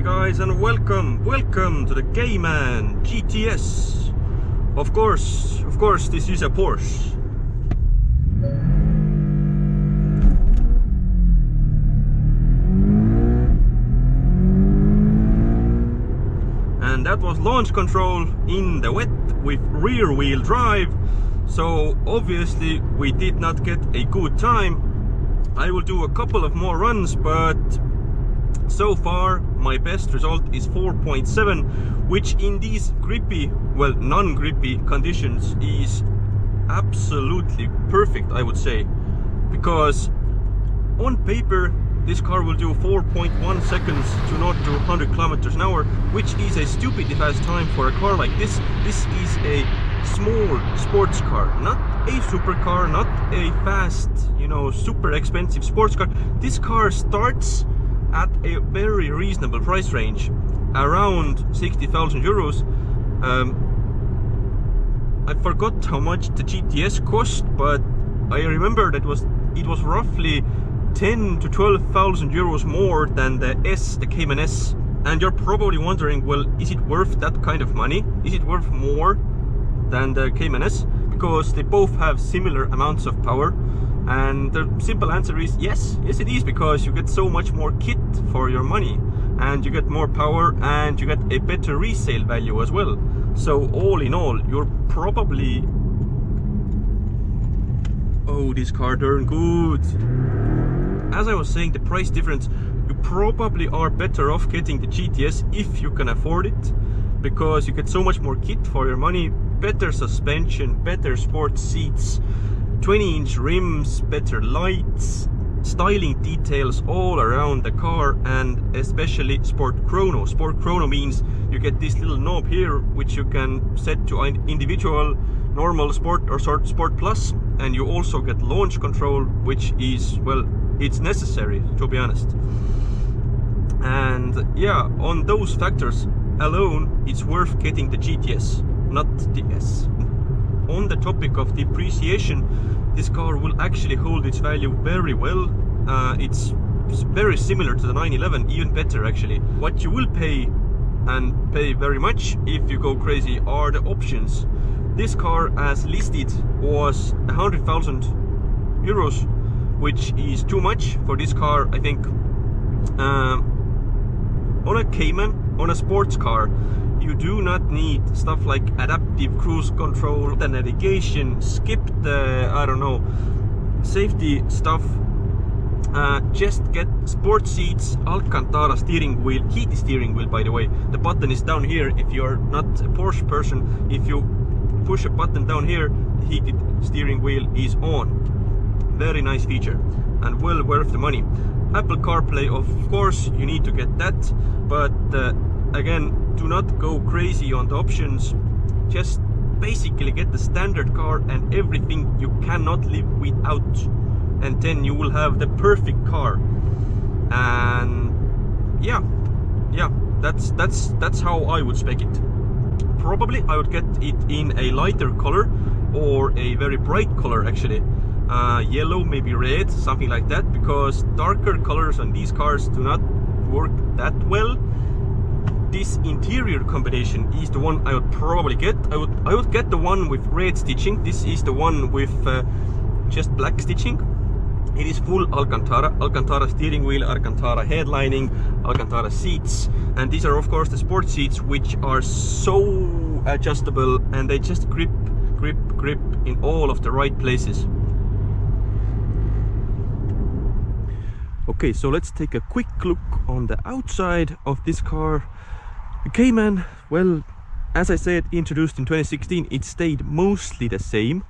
guys, and welcome to the Cayman GTS. Of course, this is a Porsche. And that was launch control in the wet with rear wheel drive. So obviously we did not get a good time. I will do a couple of more runs, but so far my best result is 4.7, which in these grippy, well, non-grippy conditions is absolutely perfect, I would say, because on paper this car will do 4.1 seconds to 0 to 100 kilometers an hour, which is a stupidly fast time for a car like this. This is a small sports car, not a supercar, not a fast, you know, super expensive sports car. This car starts at a very reasonable price range, around 60,000 euros. I forgot how much the GTS cost, but I remember that it was roughly 10 to 12,000 euros more than the Cayman S. And you're probably wondering, well, is it worth that kind of money? Is it worth more than the Cayman S? Because they both have similar amounts of power. And the simple answer is yes it is, because you get so much more kit for your money, and you get more power, and you get a better resale value as well. So all in all, you're probably, oh, this car darn good. As I was saying, the price difference, you probably are better off getting the GTS if you can afford it, because you get so much more kit for your money, better suspension, better sports seats, 20-inch rims, better lights, styling details all around the car, and especially Sport Chrono. Sport Chrono means you get this little knob here, which you can set to individual, normal, sport, or sport plus, and you also get launch control, which is, well, it's necessary, to be honest. And yeah, on those factors alone, it's worth getting the GTS, not the S. On the topic of depreciation, this car will actually hold its value very well. It's very similar to the 911, even better actually. What you will pay, and pay very much if you go crazy, are the options. This car, as listed, was 100,000 euros, which is too much for this car, I think. On a Cayman, on a sports car, you do not need stuff like adaptive cruise control, the navigation, skip the, I don't know, safety stuff. Just get sports seats, Alcantara steering wheel, heated steering wheel, by the way. The button is down here. If you're not a Porsche person, if you push a button down here, the heated steering wheel is on. Very nice feature and well worth the money. Apple CarPlay, of course, you need to get that, but again, do not go crazy on the options. Just basically get the standard car and everything you cannot live without, and then you will have the perfect car. And yeah, that's how I would spec it. Probably I would get it in a lighter color, or a very bright color actually. Yellow, maybe red, something like that, because darker colors on these cars do not work that well. This interior combination is the one I would probably get. I would get the one with red stitching. This is the one with just black stitching. It is full Alcantara steering wheel, Alcantara headlining, Alcantara seats, and these are of course the sports seats, which are so adjustable, and they just grip in all of the right places. Okay, so let's take a quick look on the outside of this car. The Cayman, well, as I said, introduced in 2016, it stayed mostly the same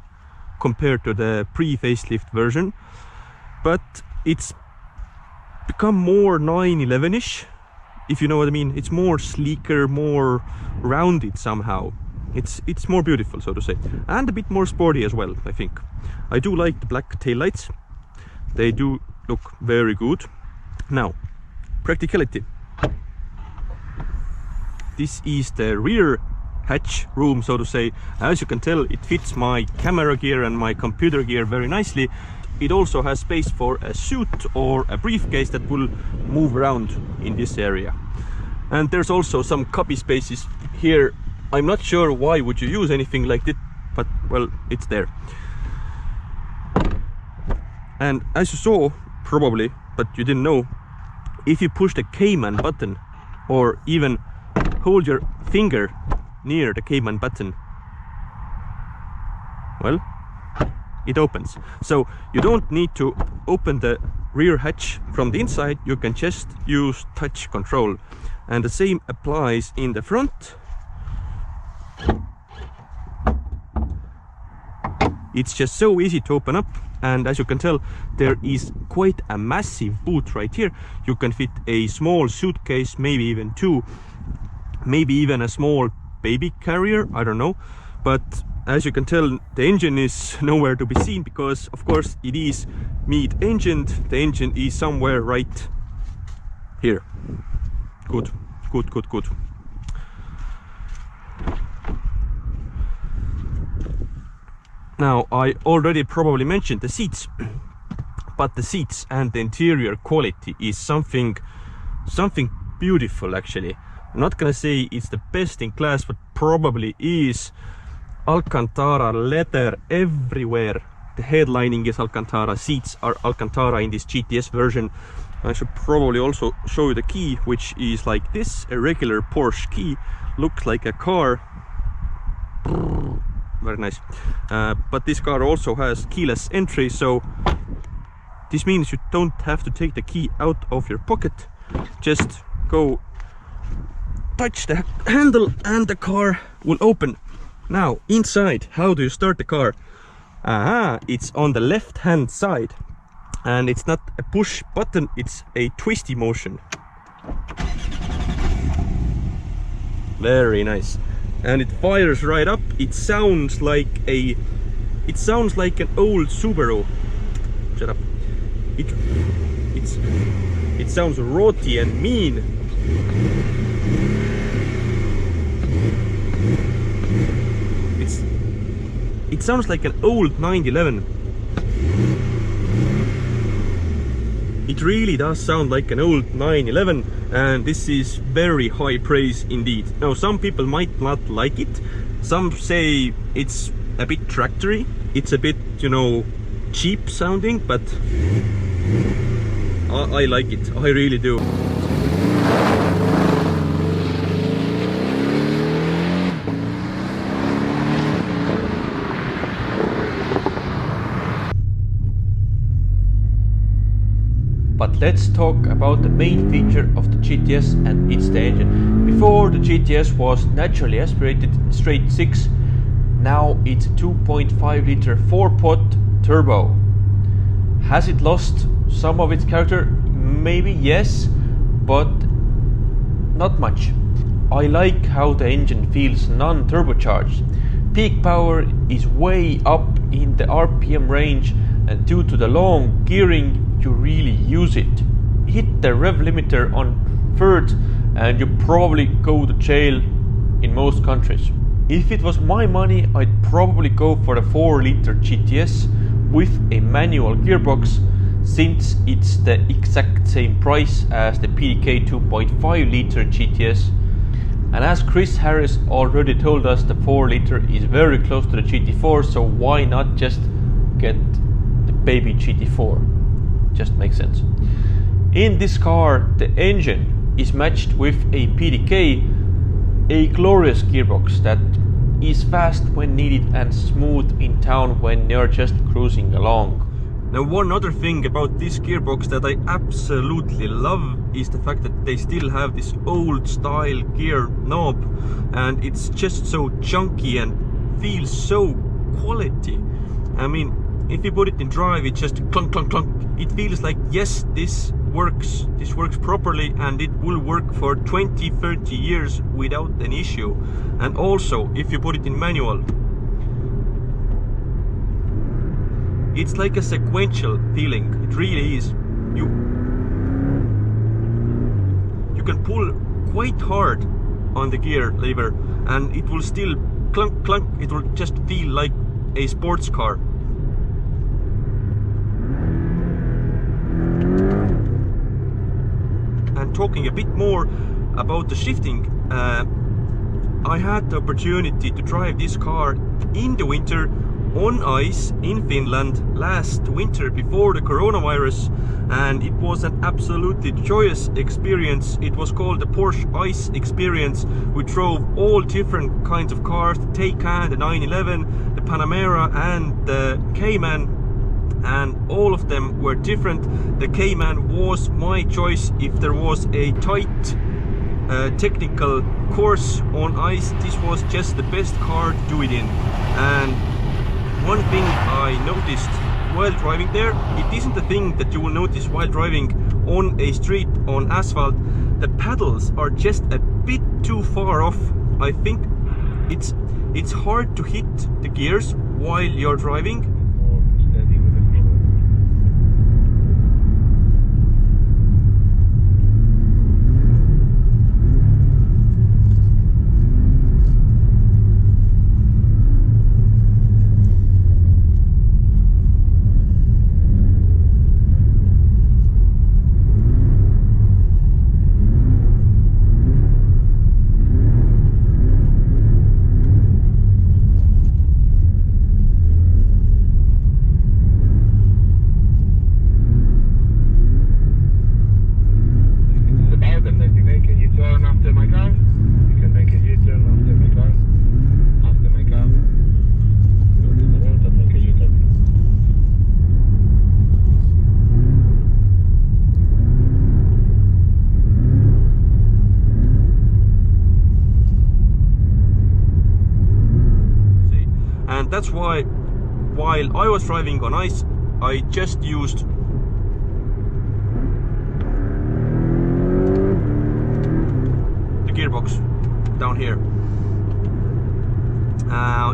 compared to the pre-facelift version, but it's become more 911-ish, if you know what I mean. It's more sleeker, more rounded somehow. It's more beautiful, so to say, and a bit more sporty as well, I think. I do like the black taillights. They do look very good. Now, practicality. This is the rear hatch room, so to say. As you can tell, it fits my camera gear and my computer gear very nicely. It also has space for a suit or a briefcase that will move around in this area. And there's also some cubby spaces here. I'm not sure why would you use anything like this, but well, it's there. And as you saw, probably, but you didn't know, if you push the Cayman button or even hold your finger near the Cayman button, well, it opens. So you don't need to open the rear hatch from the inside, you can just use touch control. And the same applies in the front. It's just so easy to open up, and as you can tell, there is quite a massive boot right here. You can fit a small suitcase, maybe even two, maybe even a small baby carrier, I don't know. But as you can tell, the engine is nowhere to be seen because of course it is mid-engined. The engine is somewhere right here. Good. Now, I already probably mentioned the seats, but the seats and the interior quality is something beautiful actually. I'm not gonna say it's the best in class, but probably is. Alcantara leather everywhere. The headlining is Alcantara, seats are Alcantara in this GTS version. I should probably also show you the key, which is like this, a regular Porsche key, looks like a car. Very nice. But this car also has keyless entry, so this means you don't have to take the key out of your pocket. Just go touch the handle and the car will open. Now inside, how do you start the car? It's on the left hand side, and it's not a push button, it's a twisty motion. Very nice. And it fires right up. It sounds like an old Subaru. Shut up. It sounds rotty and mean. It sounds like an old 911. It really does sound like an old 911, and this is very high praise indeed. Now, some people might not like it. Some say it's a bit tractory, it's a bit, you know, cheap sounding, but I like it. I really do. But let's talk about the main feature of the GTS, and it's the engine. Before, the GTS was naturally aspirated straight 6. Now it's a 2.5 liter 4-pot turbo. Has it lost some of its character? Maybe yes, but not much. I like how the engine feels non-turbocharged. Peak power is way up in the RPM range, and due to the long gearing, you really use it. Hit the rev limiter on 3rd and you probably go to jail in most countries. If it was my money, I'd probably go for the 4 liter GTS with a manual gearbox, since it's the exact same price as the PDK 2.5 liter GTS. And as Chris Harris already told us, the 4 liter is very close to the GT4, so why not just get the baby GT4? Just makes sense. In this car, the engine is matched with a PDK, a glorious gearbox that is fast when needed and smooth in town when you're just cruising along. Now, one other thing about this gearbox that I absolutely love is the fact that they still have this old style gear knob, and it's just so chunky and feels so quality. I mean, if you put it in drive, it just clunk clunk clunk. It feels like, yes, this works properly, and it will work for 20-30 years without an issue. And also, if you put it in manual, it's like a sequential feeling. It really is. You can pull quite hard on the gear lever and it will still clunk clunk. It will just feel like a sports car. And talking a bit more about the shifting. I had the opportunity to drive this car in the winter on ice in Finland last winter before the coronavirus, and it was an absolutely joyous experience. It was called the Porsche Ice Experience. We drove all different kinds of cars, the Taycan, the 911, the Panamera and the Cayman, and all of them were different. The Cayman was my choice if there was a tight technical course on ice. This was just the best car to do it in. And one thing I noticed while driving there, it isn't a thing that you will notice while driving on a street on asphalt. The pedals are just a bit too far off. I think it's hard to hit the gears while you're driving. And that's why, while I was driving on ice, I just used the gearbox down here.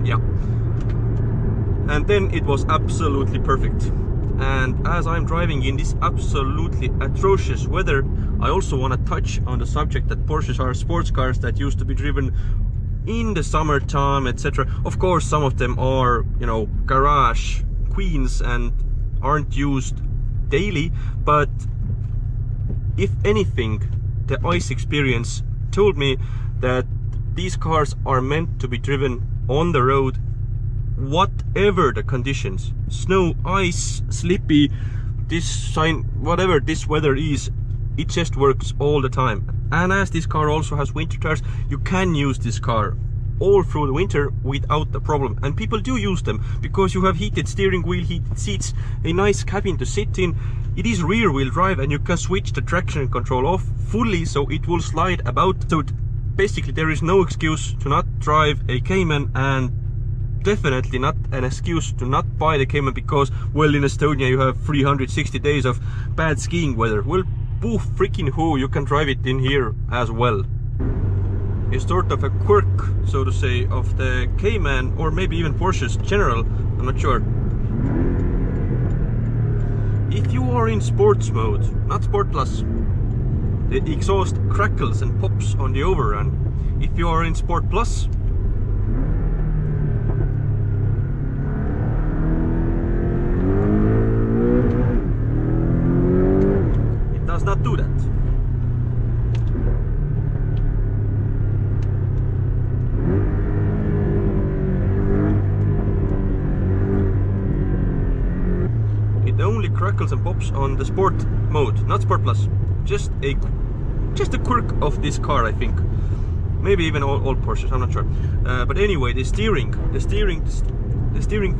Yeah. And then it was absolutely perfect. And as I'm driving in this absolutely atrocious weather, I also want to touch on the subject that Porsches are sports cars that used to be driven in the summertime, etc. Of course, some of them are, you know, garage queens and aren't used daily, but if anything, the ice experience told me that these cars are meant to be driven on the road, whatever the conditions. Snow, ice, slippy, this sign, whatever this weather is, it just works all the time. And as this car also has winter tires, you can use this car all through the winter without the problem. And people do use them because you have heated steering wheel, heated seats, a nice cabin to sit in. It is rear wheel drive and you can switch the traction control off fully so it will slide about. So basically there is no excuse to not drive a Cayman, and definitely not an excuse to not buy the Cayman because, well, in Estonia you have 360 days of bad skiing weather. Well, boo freaking who, you can drive it in here as well. It's sort of a quirk, so to say, of the Cayman, or maybe even Porsche's general, I'm not sure. If you are in sports mode, not Sport Plus, the exhaust crackles and pops on the overrun. If you are in Sport Plus, it does not do that. It only crackles and pops on the sport mode, not Sport Plus. Just a quirk of this car, I think. Maybe even all Porsches, I'm not sure. But anyway, the steering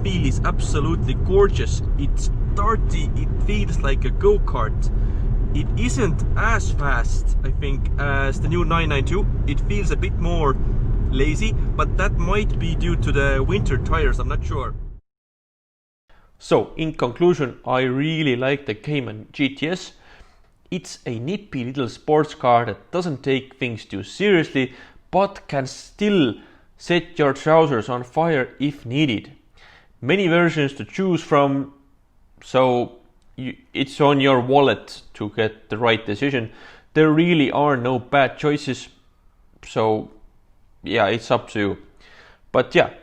feel is absolutely gorgeous. It's starty, it feels like a go-kart. It isn't as fast, I think, as the new 992. It feels a bit more lazy, but that might be due to the winter tires, I'm not sure. So, in conclusion, I really like the Cayman GTS. It's a nippy little sports car that doesn't take things too seriously, but can still set your trousers on fire if needed. Many versions to choose from, so it's on your wallet to get the right decision. There really are no bad choices, so yeah, it's up to you. But yeah,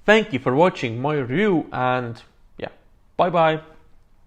thank you for watching my review, and yeah, bye bye.